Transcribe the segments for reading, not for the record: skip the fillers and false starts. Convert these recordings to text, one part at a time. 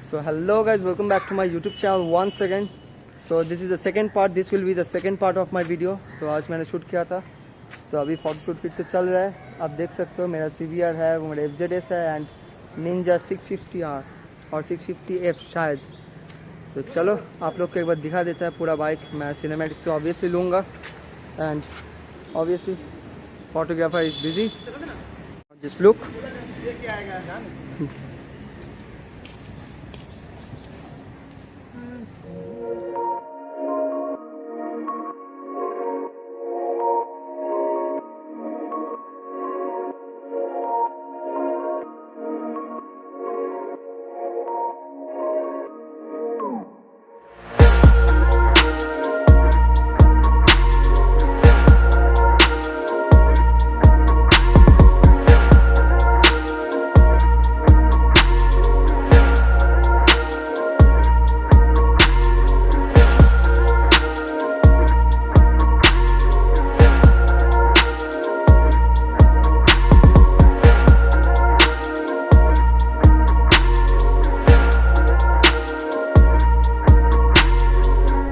So hello guys, welcome back to my YouTube channel once again. So this is the second part. This will be the second part of my video. तो आज मैंने shoot किया था, तो अभी photo shoot फिर से चल रहा है. आप देख सकते हो मेरा CBR है, वो मेरा FZS है एंड निंजा 650R और 650F शायद. तो चलो आप लोग को एक बार दिखा देता है पूरा बाइक. मैं सिनेमैटिक्स तो ऑब्वियसली लूँगा and obviously photographer is busy. Just look.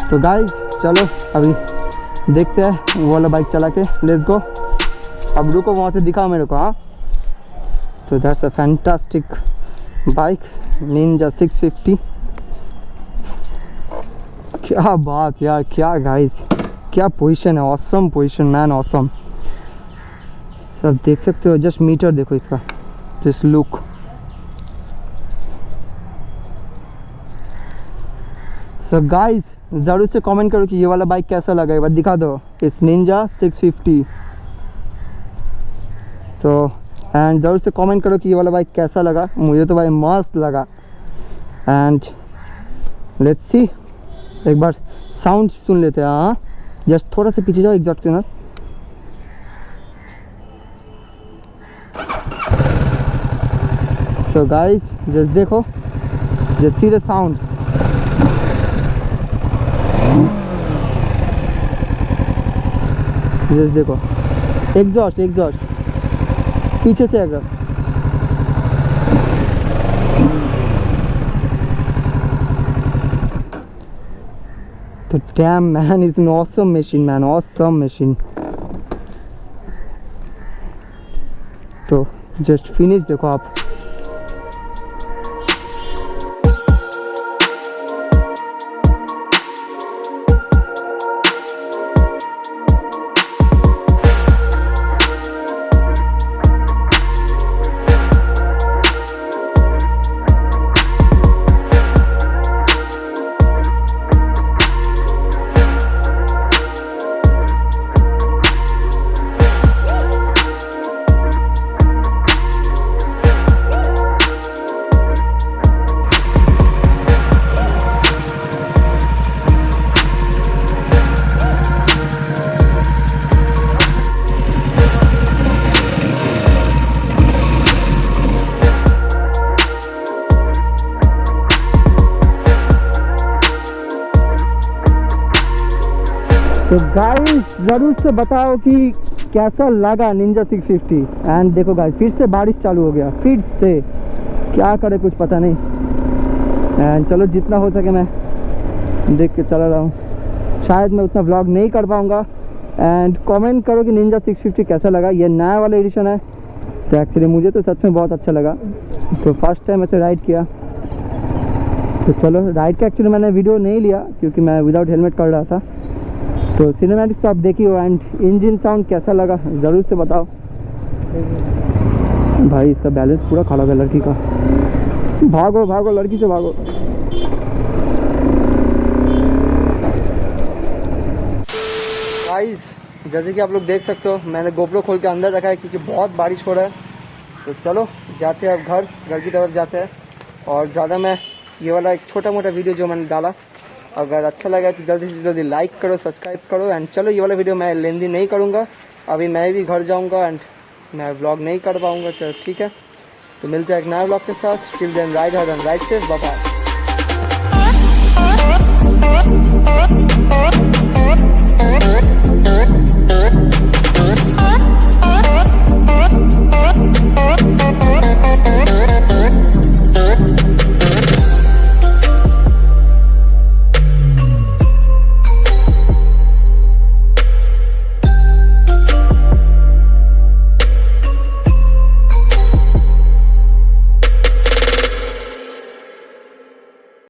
तो गाइस चलो अभी देखते हैं वो वाला बाइक चला के. Let's go. अब रुको, वहाँ से दिखाओ मेरे को. हाँ, तो that's a fantastic bike Ninja 650. क्या बात यार, क्या गाइस, क्या पोजीशन है. Awesome position man, awesome. सब देख सकते हो. जस्ट मीटर देखो इसका. Just look. सो गाइस ज़रूर से कमेंट करो कि ये वाला बाइक कैसा लगा. एक बार दिखा दो. इस निंजा 650. सो एंड ज़रूर से कमेंट करो कि ये वाला बाइक कैसा लगा. मुझे तो भाई मस्त लगा. एंड लेट्स सी, एक बार साउंड सुन लेते हैं. हाँ, जस्ट थोड़ा सा पीछे जाओ एग्जॉस्ट के ना. सो गाइस जस्ट देखो, just see the sound. Just देखो एग्जॉस्ट पीछे से. अगर तो dam man, is an awesome machine man, awesome machine. तो जस्ट फिनिश देखो आप. तो गाइस ज़रूर से बताओ कि कैसा लगा निंजा 650. एंड देखो गाइस फिर से बारिश चालू हो गया. फिर से क्या करे कुछ पता नहीं. एंड चलो जितना हो सके मैं देख के चला रहा हूँ. शायद मैं उतना व्लॉग नहीं कर पाऊँगा. एंड कमेंट करो कि निंजा 650 कैसा लगा. ये नया वाला एडिशन है. तो एक्चुअली मुझे तो सच में बहुत अच्छा लगा. तो फर्स्ट टाइम ऐसे राइड किया. तो चलो राइड का एक्चुअली मैंने वीडियो नहीं लिया क्योंकि मैं विदाउट हेलमेट कर रहा था. तो सिनेमैटिक्स तो आप देखिए. एंड इंजन साउंड कैसा लगा ज़रूर से बताओ. भाई इसका बैलेंस पूरा खराब है लड़की का. भागो भागो, लड़की से भागो. गाइस जैसे कि आप लोग देख सकते हो मैंने गोप्रो खोल के अंदर रखा है क्योंकि बहुत बारिश हो रहा है. तो चलो जाते हैं अब घर की तरफ जाते हैं. और ज़्यादा मैं ये वाला एक छोटा मोटा वीडियो जो मैंने डाला, अगर अच्छा लगा तो जल्दी से जल्दी लाइक करो, सब्सक्राइब करो. एंड चलो ये वाला वीडियो मैं लेंदी नहीं करूँगा. अभी मैं भी घर जाऊँगा एंड मैं व्लॉग नहीं कर पाऊँगा. तो ठीक है, तो मिलते हैं एक नया व्लॉग के साथ. Till then ride hard and ride safe. Bye bye.